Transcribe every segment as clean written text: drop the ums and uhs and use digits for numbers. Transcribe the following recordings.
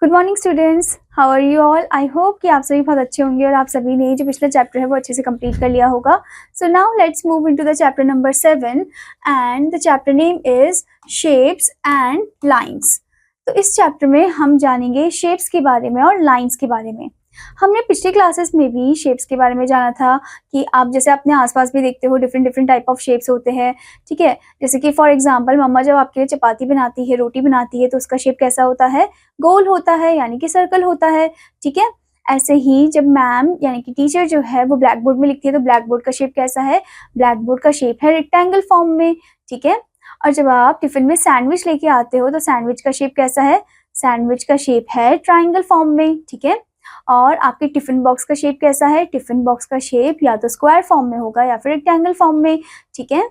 Good morning students, how are you all. I hope कि आप सभी बहुत अच्छे होंगे और आप सभी ने जो पिछला चैप्टर है वो अच्छे से कंप्लीट कर लिया होगा। So now let's move into the chapter number 7 and the chapter name is shapes and lines. तो इस चैप्टर में हम जानेंगे शेप्स के बारे में और लाइंस के बारे में। हमने पिछले क्लासेस में भी शेप्स के बारे में जाना था कि आप जैसे अपने आसपास भी देखते हो different different type of shapes होते हैं, ठीक है। जैसे कि फॉर एग्जांपल मम्मा जब आपके लिए चपाती बनाती है, रोटी बनाती है, तो उसका शेप कैसा होता है, गोल होता है, यानी कि सर्कल होता है, ठीक है। ऐसे ही जब मैम यानी कि टीचर जो है वो ब्लैक बोर्ड में लिखती है तो ब्लैक बोर्ड का शेप कैसा है, ब्लैक बोर्ड का शेप है रेक्टेंगल फॉर्म में, ठीक है। और जब आप टिफिन में सैंडविच लेके आते हो तो सैंडविच का शेप कैसा है, सैंडविच का शेप है ट्राइंगल फॉर्म में, ठीक है। और आपके टिफिन बॉक्स का शेप कैसा है, टिफिन बॉक्स का शेप या तो स्क्वायर फॉर्म में होगा या फिर रेक्टेंगल फॉर्म में, ठीक है।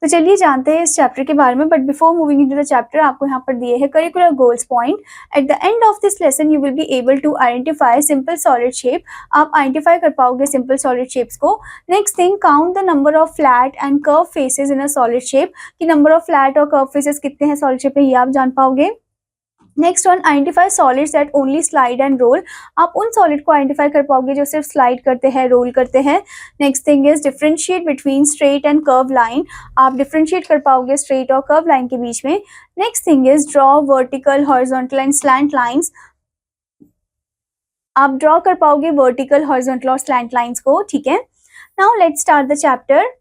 तो चलिए जानते हैं इस चैप्टर के बारे में। But before moving into the chapter, आपको यहाँ पर दिए हैं curricular goals point. At the end of this lesson you will be able to identify simple solid shape. आप आइडेंटिफाई कर पाओगे सिंपल सॉलिड शेप्स को। Next thing, count the number of flat and curve faces in a solid shape, कि number of flat और curve faces कितने हैं solid shape में, ये आप जान पाओगे। Next one, identify solids that only slide and roll. आप उन सॉलिड को आइडेंटिफाई कर पाओगे जो सिर्फ स्लाइड करते हैं, रोल करते हैं। Next thing is differentiate between straight and curve line. आप डिफरेंशिएट कर पाओगे स्ट्रेट और कर्व लाइन के बीच में। Next thing is draw vertical, horizontal and slant lines. आप ड्रॉ कर पाओगे वर्टिकल, हॉरिजॉन्टल और स्लैंट लाइंस को, ठीक है। Now let's start the chapter.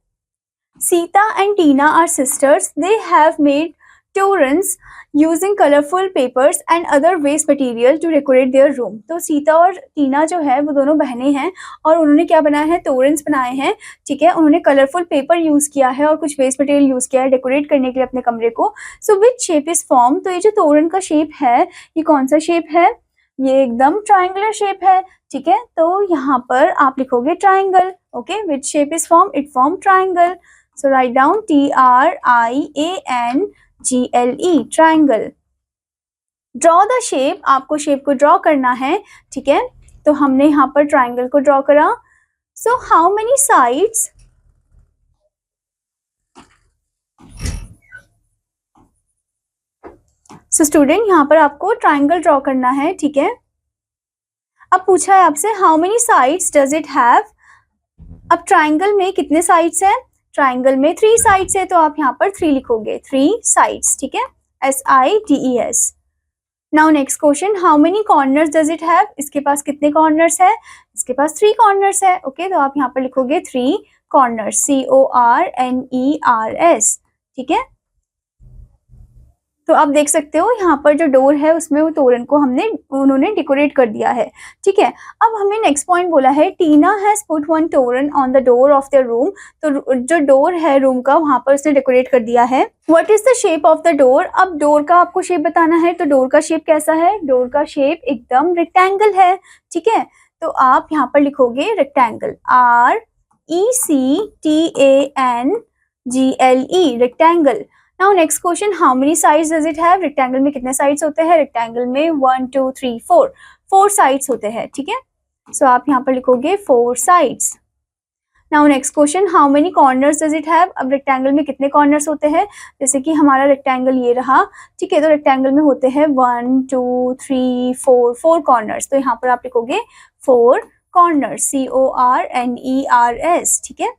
Sita and Tina are sisters. They have made torrents using colorful papers and other waste material to decorate their room। तो सीता और टीना जो है वो दोनों बहनें हैं और उन्होंने क्या बनाया है, torrents बनाए हैं, ठीक है। उन्होंने कलरफुल पेपर यूज किया है और कुछ वेस्ट मटेरियल यूज किया है डेकोरेट करने के लिए अपने कमरे को। सो विच शेप इज फॉर्म। तो ये जो torrent का शेप है ये कौन सा शेप है, ये एकदम ट्राइंगुलर शेप है, ठीक है। तो यहाँ पर आप लिखोगे triangle, okay. Which shape is form, it form triangle. So write down TRIANGLE, triangle. Draw the shape, आपको शेप को ड्रॉ करना है, ठीक है। तो हमने यहाँ पर ट्राइंगल को ड्रॉ करा। So how many sides, so student यहाँ पर आपको ट्राइंगल ड्रॉ करना है, ठीक है। अब पूछा है आपसे how many sides does it have. अब ट्राइंगल में कितने साइड्स है, ट्राइंगल में 3 साइड्स है, तो आप यहाँ पर 3 लिखोगे, 3 साइड्स, ठीक है, SIDES। Now next question, how many corners does it have. इसके पास कितने कॉर्नर्स है, इसके पास 3 कॉर्नर्स है, ओके। तो आप यहाँ पर लिखोगे 3 कॉर्नर्स, CORNERS, ठीक है। तो आप देख सकते हो यहाँ पर जो डोर है उसमें वो तोरण को उन्होंने डेकोरेट कर दिया है, ठीक है। अब हमें नेक्स्ट पॉइंट बोला है, टीना हैज पुट वन तोरण on the door of their room. तो जो डोर है रूम का वहां पर उसने डेकोरेट कर दिया है। What is the shape of the door. अब डोर का आपको शेप बताना है, तो डोर का शेप कैसा है, डोर का शेप एकदम रेक्टेंगल है, ठीक है। तो आप यहाँ पर लिखोगे rectangle, RECTANGLE, rectangle. Now next question, how many sides does it have. Rectangle में कितने साइड्स होते हैं, रेक्टेंगल में 1 2 3 4 साइड्स होते हैं, ठीक है। सो आप यहाँ पर लिखोगे 4 sides. Now next question, how many corners does it have. अब रेक्टेंगल में कितने कॉर्नर्स होते हैं, जैसे कि हमारा रेक्टेंगल ये रहा, ठीक है। तो रेक्टेंगल में होते हैं 1 2 3 4 कॉर्नर्स। तो यहाँ पर आप लिखोगे 4 कॉर्नर्स, CORNERS, ठीक है।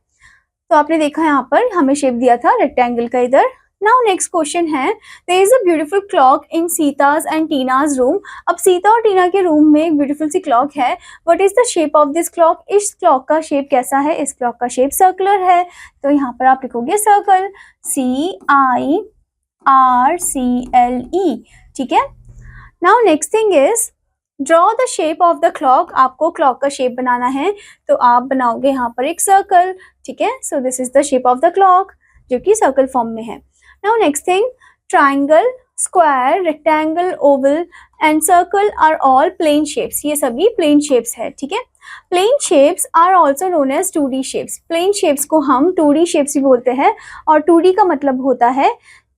तो आपने देखा यहाँ पर हमें शेप दिया था रेक्टेंगल का इधर। नाउ नेक्स्ट क्वेश्चन है, there is a beautiful clock in Sita's and Tina's room. अब सीता और टीना के रूम में एक ब्यूटीफुल सी क्लॉक है। What is the shape of this clock. इस क्लॉक का शेप कैसा है, इस क्लॉक का शेप सर्कुलर है। तो यहाँ पर आप लिखोगे सर्कल, CIRCLE, ठीक है। Now next thing is draw the shape of the clock. आपको क्लॉक का शेप बनाना है तो आप बनाओगे यहाँ पर एक सर्कल, ठीक है। So this is the shape of the clock जो कि सर्कल फॉर्म में है। Now next thing, triangle, square, rectangle, oval and circle are all plane shapes। ये सभी plane shapes है, ठीक है। Plane shapes are also known as 2D shapes। Plane shapes को हम 2D shapes भी बोलते हैं और 2D का मतलब होता है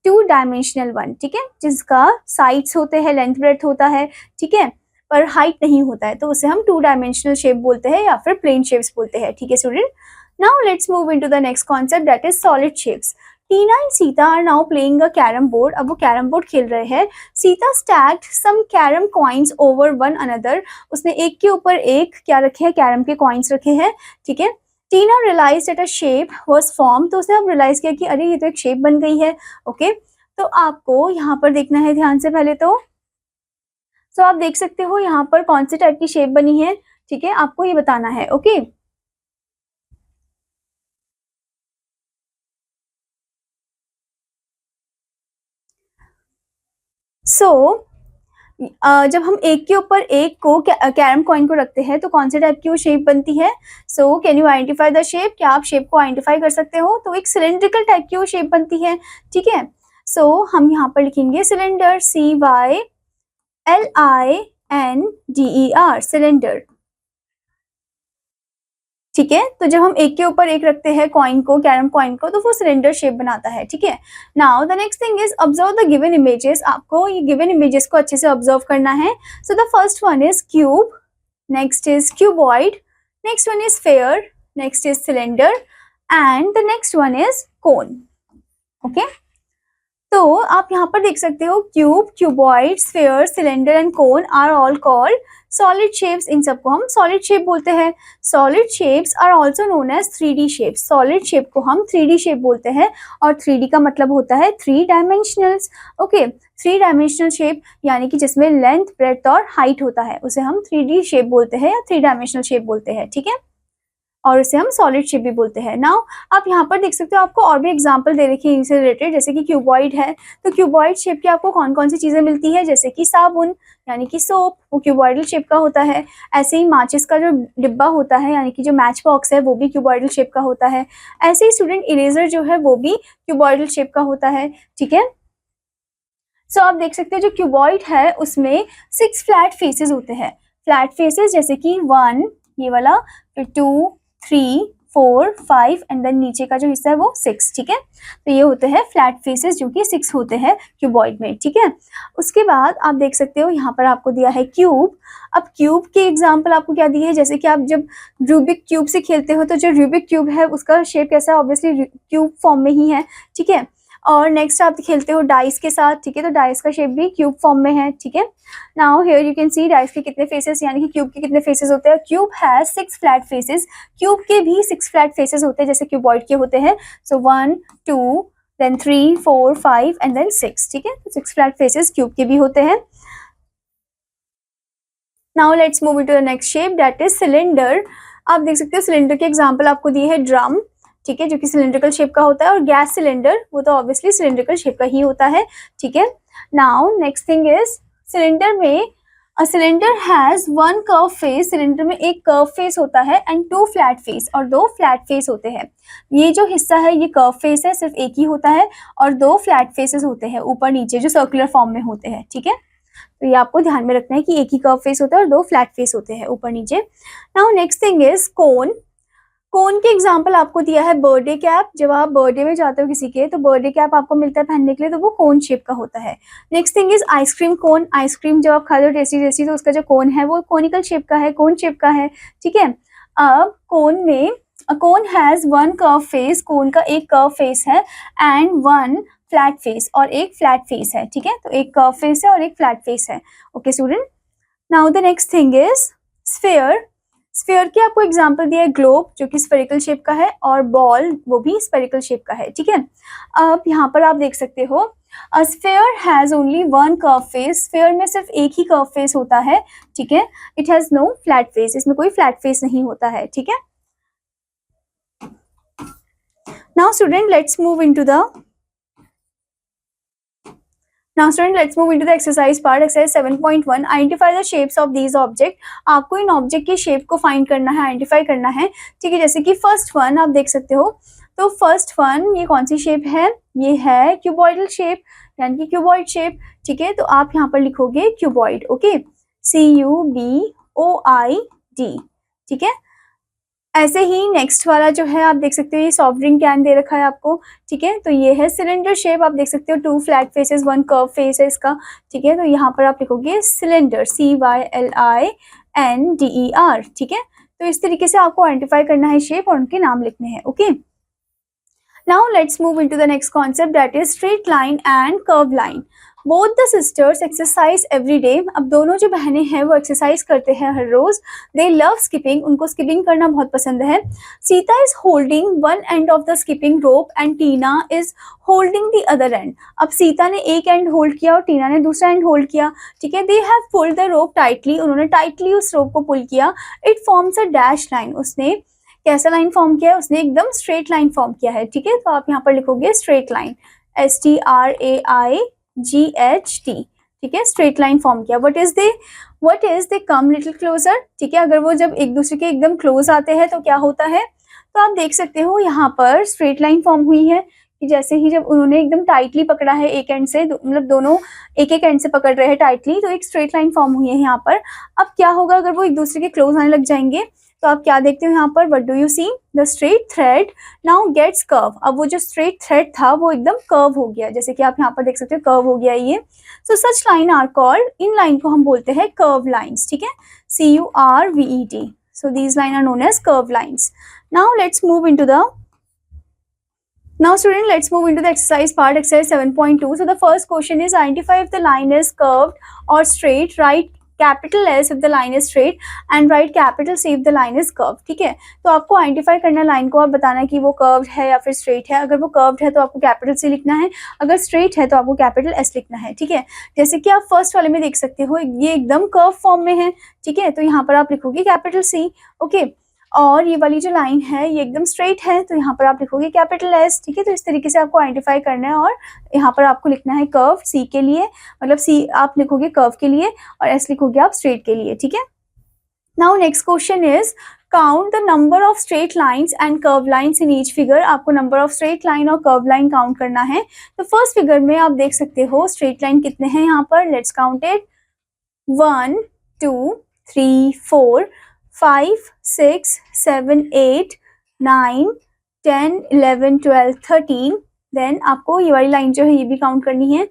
2 dimensional one, ठीक है, जिसका sides होते हैं, लेंथ ब्रेड्थ होता है, ठीक है, पर हाइट नहीं होता है, तो उसे हम 2 dimensional shape बोलते हैं या फिर plane shapes बोलते हैं, ठीक है student. Now let's move into the next concept, that is solid shapes। Tina and Sita are now playing a carrom board. अब वो कैरम बोर्ड खेल रहे हैं. Sita stacked some carrom coins over one another. उसने एक के ऊपर एक क्या रखे हैं, कैरम के कॉइन्स रखे हैं. ठीक है. Tina realise that a shape was form. तो उसने अब रियलाइज किया कि अरे ये तो एक शेप बन गई है. ओके. तो आपको यहाँ पर देखना है ध्यान से पहले तो आप देख सकते हो यहाँ पर कौन से टाइप की शेप बनी है. ठीक है, आपको ये बताना है. ओके. सो जब हम एक के ऊपर एक को कैरम कॉइन को रखते हैं तो कौन से टाइप की वो शेप बनती है. So can you identify the shape. क्या आप शेप को आइडेंटिफाई कर सकते हो. तो एक सिलेंड्रिकल टाइप की वो शेप बनती है. ठीक है. सो हम यहाँ पर लिखेंगे सिलेंडर, CYLINDER, सिलेंडर. ठीक है. तो जब हम एक के ऊपर एक रखते हैं कॉइन को, कैरम कॉइन को, तो वो सिलेंडर शेप बनाता है. ठीक है. Now the next thing is observe the given images. आपको ये गिवन इमेजेस को अच्छे से ऑब्जर्व करना है. So the first one is cube, next is cuboid, next one is sphere, next is cylinder and the next one is cone. Okay. तो आप यहाँ पर देख सकते हो cube, cuboid, sphere, cylinder and cone are all called solid shapes. इन सबको हम सॉलिड शेप बोलते हैं. Solid shapes are also known as 3D shapes. Solid shape को हम 3D शेप बोलते हैं और 3D का मतलब होता है 3 डायमेंशनल्स. ओके. 3 डायमेंशनल शेप यानी कि जिसमें लेंथ, ब्रेड्थ और हाइट होता है उसे हम 3D शेप बोलते हैं या 3 डायमेंशनल शेप बोलते हैं. ठीक है. और इसे हम सॉलिड शेप भी बोलते हैं. नाउ आप यहाँ पर देख सकते हो आपको और भी एग्जांपल दे रखी है इनसे रिलेटेड. जैसे कि क्यूबॉइड है तो क्यूबॉइड शेप की आपको कौन कौन सी चीजें मिलती है. जैसे कि साबुन यानी कि सोप, वो क्यूबॉइडल शेप का होता है. ऐसे ही माचिस का जो डिब्बा होता है यानी कि जो मैच बॉक्स है वो भी क्यूबॉइडल शेप का होता है. ऐसे ही स्टूडेंट इरेजर जो है वो भी क्यूबॉइडल शेप का होता है. ठीक है. सो आप देख सकते हो जो क्यूबॉइड है उसमें 6 फ्लैट फेसेस होते हैं. फ्लैट फेसेस जैसे कि 1 ये वाला, फिर 2, 3, 4, 5 एंड देन नीचे का जो हिस्सा है वो 6. ठीक है. तो ये होते हैं फ्लैट फेसेस जो कि 6 होते हैं क्यूबॉइड में. ठीक है. उसके बाद आप देख सकते हो यहाँ पर आपको दिया है क्यूब. अब क्यूब के एग्जांपल आपको क्या दिए है. जैसे कि आप जब रूबिक क्यूब से खेलते हो तो जो रूबिक क्यूब है उसका शेप कैसा है, ऑब्वियसली क्यूब फॉर्म में ही है. ठीक है. और नेक्स्ट आप खेलते हो डाइस के साथ. ठीक है. तो डाइस का शेप भी क्यूब फॉर्म में है. ठीक है. Now here you can see dice के कितने फेसेस यानी कि क्यूब के कितने फेसेस होते हैं. Cube has 6 flat faces. Cube के भी 6 फ्लैट फेसेस होते हैं जैसे क्यूबॉइड के होते हैं. सो 1, 2, देन 3, 4, 5 एंड देन 6. ठीक है. तो 6 फ्लैट फेसेस क्यूब के भी होते हैं. Now let's move into the next shape that is cylinder. आप देख सकते हो सिलेंडर के एग्जांपल आपको दिए है ड्रम. ठीक है. जो कि सिलेंड्रिकल शेप का होता है. और गैस सिलेंडर वो तो ऑब्वियसली सिलेंड्रिकल शेप का ही होता है. ठीक है. Now next thing is cylinder में cylinder has 1 curve face. Cylinder में एक कर्व फेस होता है एंड 2 फ्लैट फेस, और 2 फ्लैट फेस होते हैं. ये जो हिस्सा है ये कर्व फेस है, सिर्फ एक ही होता है, और 2 फ्लैट फेसेस होते हैं ऊपर नीचे जो सर्कुलर फॉर्म में होते हैं. ठीक है. तो ये आपको ध्यान में रखना है कि एक ही कर्व फेस होता है और 2 फ्लैट फेस होते हैं ऊपर नीचे. नाउ नेक्स्ट थिंग इज कोन. कोन के एग्जाम्पल आपको दिया है बर्थडे कैप. जब आप बर्थडे में जाते हो किसी के तो बर्थडे कैप आपको मिलता है पहनने के लिए, तो वो कोन शेप का होता है. Next thing is ice cream cone. Ice cream जब आप खाते हो टेस्टी टेस्टी तो उसका जो कोन है वो कोनिकल शेप का है, कोन शेप का है. ठीक है. अब कोन हैज 1 कर्व फेस. कोन का एक कर्व फेस है एंड 1 फ्लैट फेस, और एक फ्लैट फेस है. ठीक है. तो एक कर्व फेस है और एक फ्लैट फेस है. Okay student. Now the next thing is sphere. Sphere की आपको एग्जांपल दिया है ग्लोब जो कि स्फेरिकल शेप का है, और बॉल वो भी स्फेरिकल शेप का है. ठीक है. अब यहाँ पर आप देख सकते हो sphere has only 1 curve face. Sphere में सिर्फ एक ही कर्व फेस होता है. ठीक है. It has no flat face. इसमें कोई फ्लैट फेस नहीं होता है. ठीक है. Now student let's move into the exercise part. Exercise 7.1 identify the shapes of these object. आपको इन ऑब्जेक्ट के शेप को फाइंड करना है, आइडेंटिफाई करना है. ठीक है. जैसे कि फर्स्ट वन आप देख सकते हो. तो फर्स्ट वन ये कौन सी शेप है, ये है क्यूबॉइडल शेप यानी कि क्यूबॉइड शेप. ठीक है. तो आप यहाँ पर लिखोगे क्यूबॉइड. ओके. CUBOID. ठीक है. ऐसे ही नेक्स्ट वाला जो है आप देख सकते हो ये सॉफ्ट ड्रिंक कैन दे रखा है आपको. ठीक है. तो ये है सिलेंडर शेप. आप देख सकते हो 2 फ्लैट फेसेस 1 कर्व फेस है इसका. ठीक है. तो यहाँ पर आप लिखोगे सिलेंडर, CYLINDER. ठीक है. तो इस तरीके से आपको आइडेंटिफाई करना है शेप और उनके नाम लिखने हैं. Okay. Now let's move into the next concept, that is straight line and curved line. Both the sisters exercise every day. अब दोनों जो बहनें हैं वो एक्सरसाइज करते हैं हर रोज. They love skipping. उनको स्किपिंग करना बहुत पसंद है. Sita is holding one end of the skipping rope and Tina is holding the other end. अब सीता ने एक एंड होल्ड किया और टीना ने दूसरा एंड होल्ड किया. ठीक है. They have pulled the rope tightly. उन्होंने टाइटली उस रोप को पुल किया. It forms a dash line. उसने कैसा लाइन फॉर्म किया है? उसने एकदम स्ट्रेट लाइन फॉर्म किया है. ठीक है. तो आप यहाँ पर लिखोगे स्ट्रेट लाइन, STRAIGHT. ठीक है. स्ट्रेट लाइन फॉर्म किया. What is they come little closer. ठीक है. अगर वो जब एक दूसरे के एकदम क्लोज आते हैं तो क्या होता है? तो आप देख सकते हो यहाँ पर स्ट्रेट लाइन फॉर्म हुई है कि जैसे ही जब उन्होंने एकदम टाइटली पकड़ा है एक एंड से, मतलब दोनों एक एक एंड से पकड़ रहे हैं टाइटली, तो एक स्ट्रेट लाइन फॉर्म हुई है यहाँ पर. अब क्या होगा अगर वो एक दूसरे के क्लोज आने लग जाएंगे? तो आप क्या देखते हो यहाँ पर? What do you see? The straight thread now gets curve. अब वो जो स्ट्रेट थ्रेड था वो एकदम कर्व हो गया, जैसे कि आप यहाँ पर देख सकते हो कर्व हो गया ये. So such line are called, इन लाइन को हम बोलते हैं कर्व लाइन्स. ठीक है. CURVED. So these line are known as curve lines. Now let's move into the Now student, let's move into the exercise part, exercise 7.2. So the first question is, identify if the line is curved or straight. Write capital S if the line is straight and write capital C if the line is curved. ठीक है. तो आपको identify करना line को और बताना कि वो कर्व्ड है या फिर स्ट्रेट है. अगर वो कर्व्ड है तो आपको कैपिटल C लिखना है, अगर स्ट्रेट है तो आपको कैपिटल S लिखना है. ठीक है. जैसे कि आप फर्स्ट वाले में देख सकते हो ये एकदम कर्व फॉर्म में है. ठीक है. तो यहाँ पर आप लिखोगे कैपिटल C. ओके. और ये वाली जो लाइन है ये एकदम स्ट्रेट है, तो यहाँ पर आप लिखोगे कैपिटल S. ठीक है. तो इस तरीके से आपको आइडेंटिफाई करना है और यहाँ पर आपको लिखना है कर्व C के लिए, मतलब C आप लिखोगे कर्व के लिए और S लिखोगे आप स्ट्रेट के लिए. ठीक है. Now next question is, count the number of straight lines and curve lines in each figure. आपको नंबर ऑफ स्ट्रेट लाइन और कर्व लाइन काउंट करना है. तो फर्स्ट फिगर में आप देख सकते हो स्ट्रेट लाइन कितने हैं यहाँ पर. Let's count it. 1 2 3 4 5 6 7 8 9 10 11 12 13. देन आपको ये वाली लाइन जो है ये भी काउंट करनी है.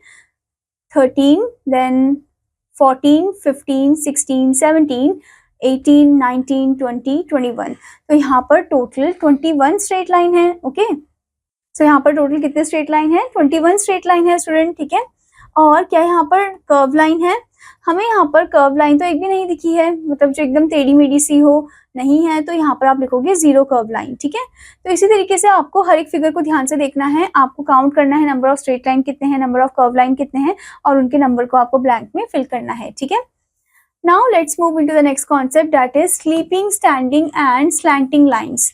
13, देन 14 15 16 17 18 19 20 21. तो यहाँ पर टोटल 21 स्ट्रेट लाइन है. ओके. सो यहाँ पर टोटल कितने स्ट्रेट लाइन है? 21 स्ट्रेट लाइन है स्टूडेंट. ठीक है. और क्या यहाँ पर कर्व लाइन है? हमें यहाँ पर कर्व लाइन तो एक भी नहीं दिखी है, मतलब जो एकदम टेढ़ी मेढ़ी सी हो, नहीं है. तो यहाँ पर आप लिखोगे 0 कर्व लाइन. ठीक है. तो इसी तरीके से आपको हर एक फिगर को ध्यान से देखना है. आपको काउंट करना है नंबर ऑफ स्ट्रेट लाइन कितने हैं, नंबर ऑफ कर्व लाइन कितने हैं, और उनके नंबर को आपको ब्लैंक में फिल करना है. ठीक है. Now let's move into the next concept, that is sleeping, standing and slanting lines.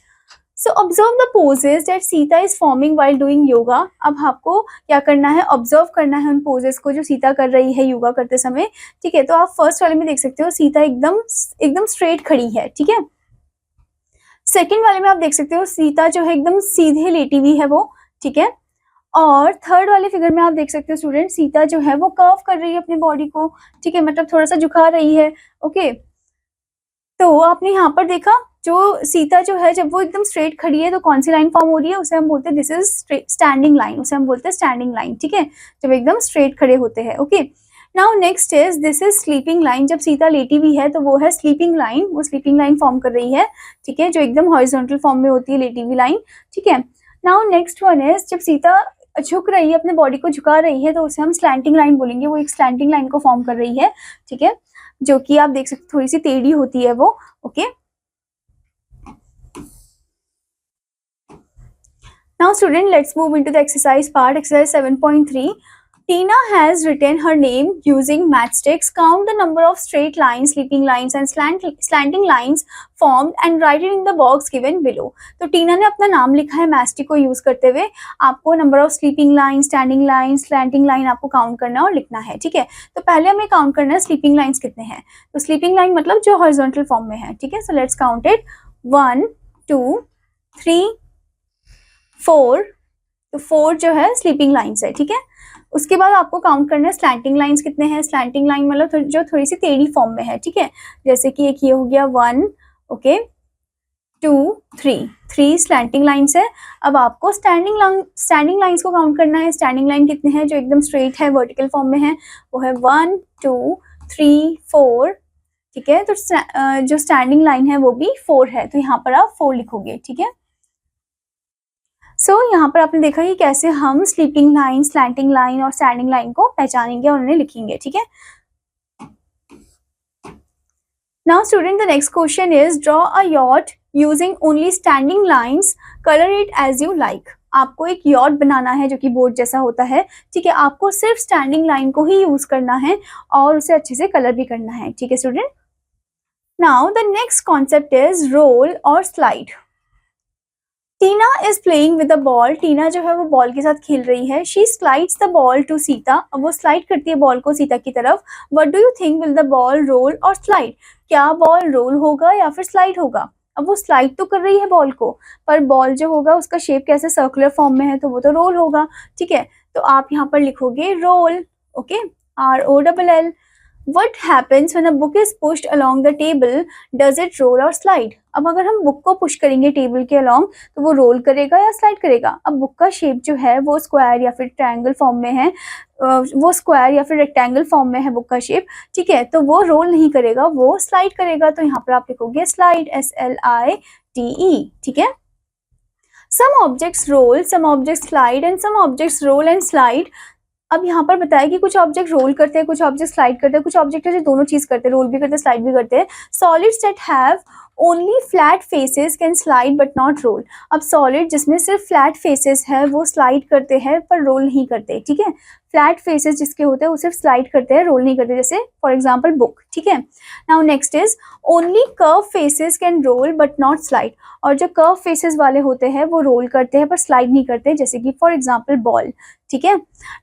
So observe the poses that Sita is forming while doing yoga. अब आपको क्या करना है? ऑब्जर्व करना है उन पोजेस को जो सीता कर रही है योगा करते समय. ठीक है. तो आप फर्स्ट वाले में देख सकते हो सीता एकदम स्ट्रेट खड़ी है. ठीक है. सेकंड वाले में आप देख सकते हो सीता जो है एकदम सीधे लेटी हुई है वो. ठीक है. और थर्ड वाले फिगर में आप देख सकते हो स्टूडेंट सीता जो है वो कर्व कर रही है अपनी बॉडी को. ठीक है. मतलब थोड़ा सा झुका रही है. ओके. तो आपने यहाँ पर देखा जो सीता जो है जब वो एकदम स्ट्रेट खड़ी है तो कौन सी लाइन फॉर्म हो रही है? उसे हम बोलते हैं दिस इज स्टैंडिंग लाइन. उसे हम बोलते हैं स्टैंडिंग लाइन. ठीक है. जब एकदम स्ट्रेट खड़े होते हैं. Okay. Now next is this is sleeping line. जब सीता लेटी हुई है तो वो है स्लीपिंग लाइन. वो स्लीपिंग लाइन फॉर्म कर रही है. ठीक है. जो एकदम हॉरिजॉन्टल फॉर्म में होती है लेटी हुई लाइन. ठीक है. नाउ नेक्स्ट वन इज जब सीता झुक रही है, अपने बॉडी को झुका रही है, तो उसे हम स्लैंटिंग लाइन बोलेंगे. वो एक स्लैंटिंग लाइन को फॉर्म कर रही है. ठीक है. जो कि आप देख सकते थोड़ी सी टेढ़ी होती है वो. Okay. Now student, let's move into the exercise part, exercise 7.3. Tina has written her name using matchsticks. Count the number of straight lines, sleeping lines and slanting lines formed and write it in the box given below. तो टीना ने अपना नाम लिखा है matchstick को use करते हुए. आपको number of sleeping line, standing line, slanting line आपको काउंट करना और लिखना है. ठीक है. तो पहले हमें काउंट करना है स्लीपिंग लाइन्स कितने हैं. तो स्लीपिंग लाइन मतलब जो हॉरिजॉन्टल फॉर्म में है. ठीक है. So let's count it. 1 2 3 4. तो 4 जो है स्लीपिंग लाइन्स है. ठीक है. उसके बाद आपको काउंट करना है स्लैंटिंग लाइन्स कितने हैं. स्लैंटिंग लाइन मतलब जो थोड़ी सी टेढ़ी फॉर्म में है. ठीक है. जैसे कि एक ये हो गया 1. ओके. 2 3 स्लैंटिंग लाइन्स है. अब आपको स्टैंडिंग लाइन्स को काउंट करना है. स्टैंडिंग लाइन कितने हैं जो एकदम स्ट्रेट है, वर्टिकल फॉर्म में है, वो है 1 2 3 4. ठीक है. तो जो स्टैंडिंग लाइन है वो भी 4 है. तो यहाँ पर आप 4 लिखोगे. ठीक है. यहाँ पर आपने देखा कि कैसे हम स्लीपिंग लाइन, स्लैंटिंग लाइन और स्टैंडिंग लाइन को पहचानेंगे और उन्हें लिखेंगे, ठीक है। Now student, the next question is draw a yacht using only standing lines, color it as you like. आपको एक यॉट बनाना है जो कि बोट जैसा होता है, ठीक है। आपको सिर्फ स्टैंडिंग लाइन को ही यूज करना है और उसे अच्छे से कलर भी करना है, ठीक है student. Now the next concept is roll और slide. Tina is playing with the ball. Tina जो है वो बॉल के साथ खेल रही है। She slides the ball to Sita. अब वो स्लाइड करती है बॉल को सीता की तरफ। What do you think, will the ball roll और स्लाइड? क्या बॉल रोल होगा या फिर स्लाइड होगा? अब वो स्लाइड तो कर रही है बॉल को, पर बॉल जो होगा उसका शेप कैसे सर्कुलर फॉर्म में है, तो वो तो रोल होगा, ठीक है। तो आप यहाँ पर लिखोगे roll, okay, ROLL। What happens when a book is pushed along the table? Does it roll or slide? अब अगर हम बुक को पुश करेंगे टेबल के अलॉन्ग तो वो रोल करेगा या स्लाइड करेगा? अब बुक का शेप जो है वो स्क्वायर या फिर ट्रायंगल फॉर्म में है, वो स्क्वायर या फिर रेक्टेंगल फॉर्म में है बुक का शेप, ठीक है। तो वो रोल नहीं करेगा, वो स्लाइड करेगा। तो यहाँ पर आप लिखोगे स्लाइड, SLIDE, ठीक है। Some objects roll, some objects slide and some objects roll and slide. अब यहाँ पर बताया कि कुछ ऑब्जेक्ट रोल करते हैं, कुछ ऑब्जेक्ट स्लाइड करते हैं, कुछ ऑब्जेक्ट है जो दोनों चीज करते हैं, रोल भी करते हैं, स्लाइड भी करते हैं। Solids that have only flat faces can slide but not role. अब सॉलिड जिसमें सिर्फ फ्लैट फेसेस है वो स्लाइड करते हैं पर रोल नहीं करते, ठीक है। फ्लैट फेसेस जिसके होते हैं वो सिर्फ स्लाइड करते हैं, रोल नहीं करते, जैसे फॉर एग्जाम्पल बुक, ठीक है। Now next is only curve faces can roll but not slide. और जो कर्व फेसेस वाले होते हैं वो रोल करते हैं पर स्लाइड नहीं करते, जैसे कि फॉर एग्जाम्पल बॉल, ठीक है।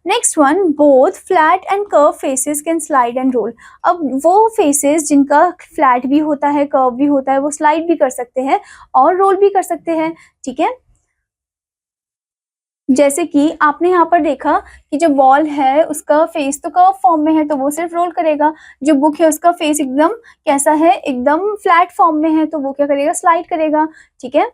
Next one, both flat and curve faces can slide and roll. अब वो फेसेस जिनका फ्लैट भी होता है, कर्व भी होता है, वो स्लाइड भी कर सकते हैं और रोल भी कर सकते हैं, ठीक है। जैसे कि आपने यहाँ पर देखा कि जो बॉल है उसका फेस तो कर्व फॉर्म में है तो वो सिर्फ रोल करेगा। जो बुक है उसका फेस एकदम कैसा है, एकदम फ्लैट फॉर्म में है, तो वो क्या करेगा, स्लाइड करेगा, ठीक है।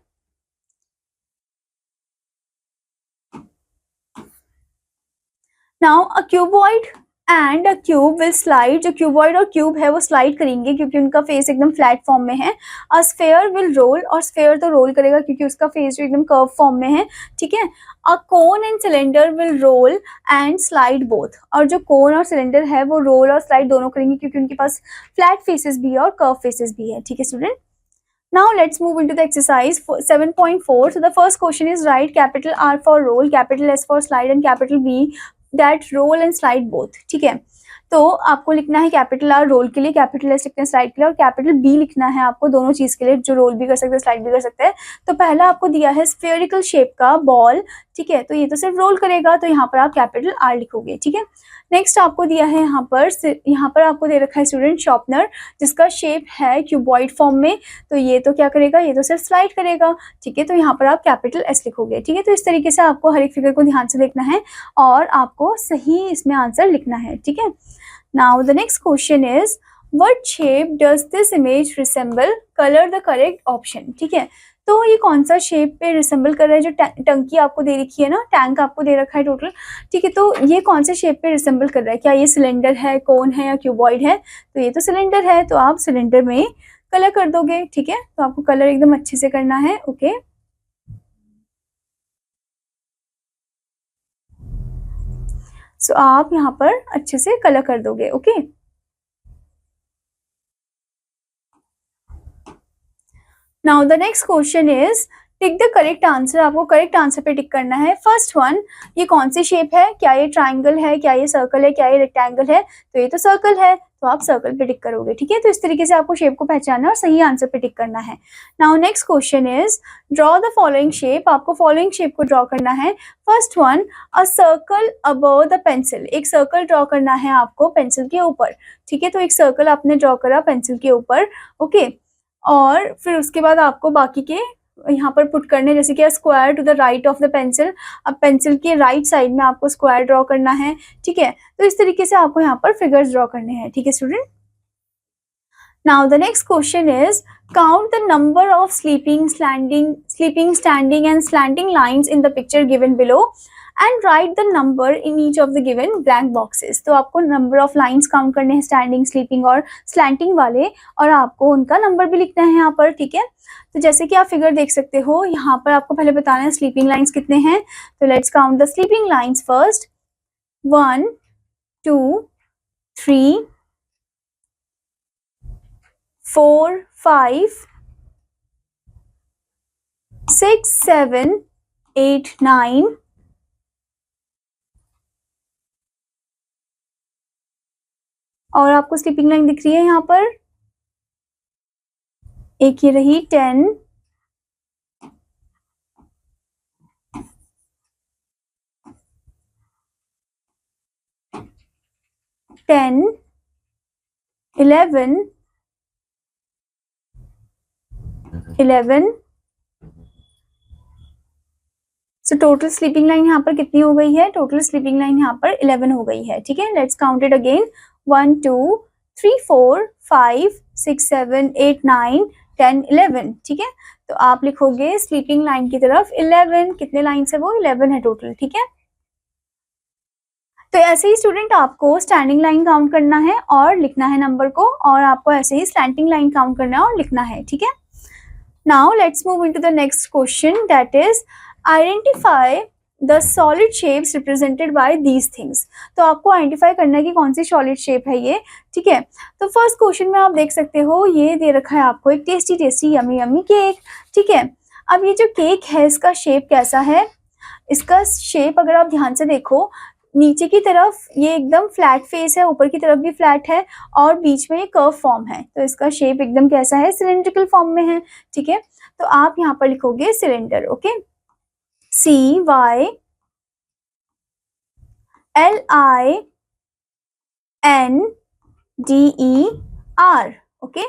Now a cuboid and a cube will slide. जो क्यूबॉइड और क्यूब है वो स्लाइड करेंगे क्योंकि उनका फेस एकदम फ्लैट फॉर्म में है। अ स्फेयर विल रोल, और स्फेयर तो रोल करेगा क्योंकि उसका फेस जो एकदम कर्व फॉर्म में है, ठीक है। A cone and cylinder will roll and slide both. और जो कोन और सिलेंडर है वो रोल और स्लाइड दोनों करेंगे क्योंकि उनके पास फ्लैट फेसेस भी है और कर्व फेसेस भी है, ठीक है student. Now let's move into the exercise 7.4. So the first question is write capital R for roll, capital S for slide and capital B that roll and slide both, ठीक है। तो आपको लिखना है कैपिटल आर रोल के लिए, capital S लिखना है स्लाइड के लिए, और कैपिटल बी लिखना है आपको दोनों चीज के लिए, जो रोल भी कर सकते हैं स्लाइड भी कर सकते हैं। तो पहला आपको दिया है स्फेरिकल शेप का बॉल, ठीक है, तो ये तो सिर्फ रोल करेगा, तो यहाँ पर आप कैपिटल आर लिखोगे, ठीक है। नेक्स्ट आपको दिया है यहाँ पर आपको दे रखा है स्टूडेंट शार्पनर, जिसका शेप है क्यूबॉइड फॉर्म में, तो ये तो क्या करेगा, ये तो सिर्फ स्लाइड करेगा, ठीक है। तो यहाँ पर आप कैपिटल एस लिखोगे, ठीक है। तो इस तरीके से आपको हर एक फिगर को ध्यान से देखना है और आपको सही इसमें आंसर लिखना है, ठीक है। Now the next question is what shape does this image resemble, colour the correct option, ठीक है। तो ये कौन सा शेप पे रिसेंबल कर रहा है, जो टंकी आपको दे रखी है ना, टैंक आपको दे रखा है टोटल, ठीक है। तो ये कौन से शेप पे रिसेंबल कर रहा है, क्या ये सिलेंडर है, कोन है या क्यूबॉइड है? तो ये तो सिलेंडर है, तो आप सिलेंडर में कलर कर दोगे, ठीक है। तो आपको कलर एकदम अच्छे से करना है, ओके। सो आप यहाँ पर अच्छे से कलर कर दोगे, okay. Now the next question is tick the correct answer. आपको करेक्ट आंसर पे टिक करना है। फर्स्ट वन, ये कौन सी शेप है, क्या ये ट्राइंगल है, क्या ये सर्कल है, क्या ये रेक्टेंगल है? तो ये तो सर्कल है, तो आप सर्कल पे टिक करोगे, ठीक है। तो इस तरीके से आपको शेप को पहचानना और सही आंसर पे टिक करना है। Now next question is draw the following shape. आपको फॉलोइंग शेप को ड्रॉ करना है। First one, a circle above the pencil. एक सर्कल ड्रॉ करना है आपको पेंसिल के ऊपर, ठीक है। तो एक सर्कल आपने ड्रॉ करा पेंसिल के ऊपर, ओके। और फिर उसके बाद आपको बाकी के यहाँ पर पुट करने, जैसे कि square to the right of the pencil. अब पेंसिल के राइट साइड में आपको स्क्वायर ड्रॉ करना है, ठीक है। तो इस तरीके से आपको यहाँ पर फिगर्स ड्रॉ करने हैं, ठीक है student. Now the next question is count the number of sleeping, standing and slanting lines in the picture given below and right the number in each of the given blank boxes. तो आपको number of lines count करने हैं, standing, sleeping और slanting वाले, और आपको उनका number भी लिखना है यहाँ पर, ठीक है। तो जैसे कि आप फिगर देख सकते हो, यहाँ पर आपको पहले बताना है स्लीपिंग लाइंस कितने हैं। तो let's count the sleeping lines first. 1 2 3 4 5 6 7 8 9 और आपको स्लीपिंग लाइन दिख रही है यहाँ पर, एक ये रही 10 10 11 11। सो टोटल स्लीपिंग लाइन यहाँ पर कितनी हो गई है? टोटल स्लीपिंग लाइन यहाँ पर 11 हो गई है, ठीक है। Let's count it again. 1 2 3 4 5 6 7 8 9 10 11, ठीक है। तो आप लिखोगे स्लीपिंग लाइन की तरफ 11, कितने लाइन है वो? 11 है टोटल, ठीक है। तो ऐसे ही स्टूडेंट आपको स्टैंडिंग लाइन काउंट करना है और लिखना है नंबर को, और आपको ऐसे ही स्लैंटिंग लाइन काउंट करना है और लिखना है, ठीक है। Now let's move into the next question, that is identify the solid shapes represented by these things. तो आपको आइडेंटिफाई करना है कि कौन सी सॉलिड शेप है ये, ठीक है। तो फर्स्ट क्वेश्चन में आप देख सकते हो, ये दे रखा है आपको एक tasty tasty yummy yummy cake, ठीक है। अब ये जो केक है इसका शेप कैसा है? इसका शेप अगर आप ध्यान से देखो, नीचे की तरफ ये एकदम फ्लैट फेस है, ऊपर की तरफ भी फ्लैट है, और बीच में ये कर्व फॉर्म है। तो इसका शेप एकदम कैसा है? सिलेंड्रिकल फॉर्म में है, ठीक है। तो आप यहाँ पर लिखोगे सिलेंडर, ओके। CYLINDR, okay.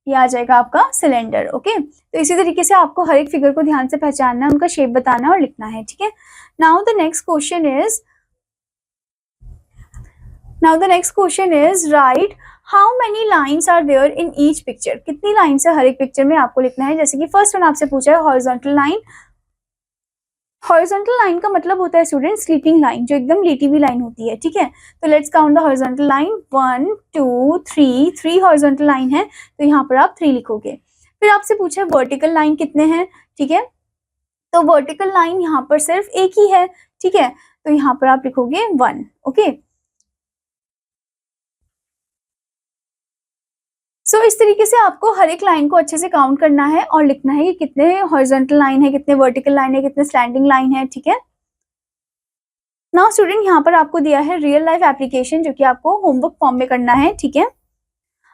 ये आ जाएगा आपका सिलेंडर, ओके। तो इसी तरीके से आपको हर एक फिगर को ध्यान से पहचानना है, उनका शेप बताना है और लिखना है, ठीक है। Now the next question is write how many lines are there in each picture. कितनी लाइन्स है हर एक पिक्चर में आपको लिखना है। जैसे कि फर्स्ट वन आपसे पूछा है हॉरिजॉन्टल लाइन। हॉरिजॉन्टल लाइन का मतलब होता है स्टूडेंट स्लीपिंग लाइन, जो एकदम लेटी हुई लाइन होती है, ठीक है। तो let's count the horizontal line. 1 2 3 horizontal line है, तो यहाँ पर आप 3 लिखोगे। फिर आपसे पूछा है वर्टिकल लाइन कितने हैं, ठीक है। तो वर्टिकल लाइन यहाँ पर सिर्फ एक ही है, ठीक है। तो यहाँ पर आप लिखोगे 1, ओके। सो इस तरीके से आपको हर एक लाइन को अच्छे से काउंट करना है और लिखना है कि कितने हॉरिजॉन्टल लाइन है, कितने वर्टिकल लाइन है, कितने स्लैंडिंग लाइन है, ठीक है। नाउ स्टूडेंट यहाँ पर आपको दिया है रियल लाइफ एप्लीकेशन, जो कि आपको होमवर्क फॉर्म में करना है, ठीक है।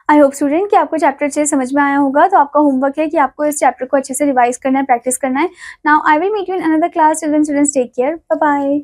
आई होप स्टूडेंट कि आपको चैप्टर अच्छे से समझ में आया होगा। तो आपका होमवर्क है कि आपको इस चैप्टर को अच्छे से रिवाइज करना है, प्रैक्टिस करना है। Now I will meet you in another class. Children, students take care, bye bye.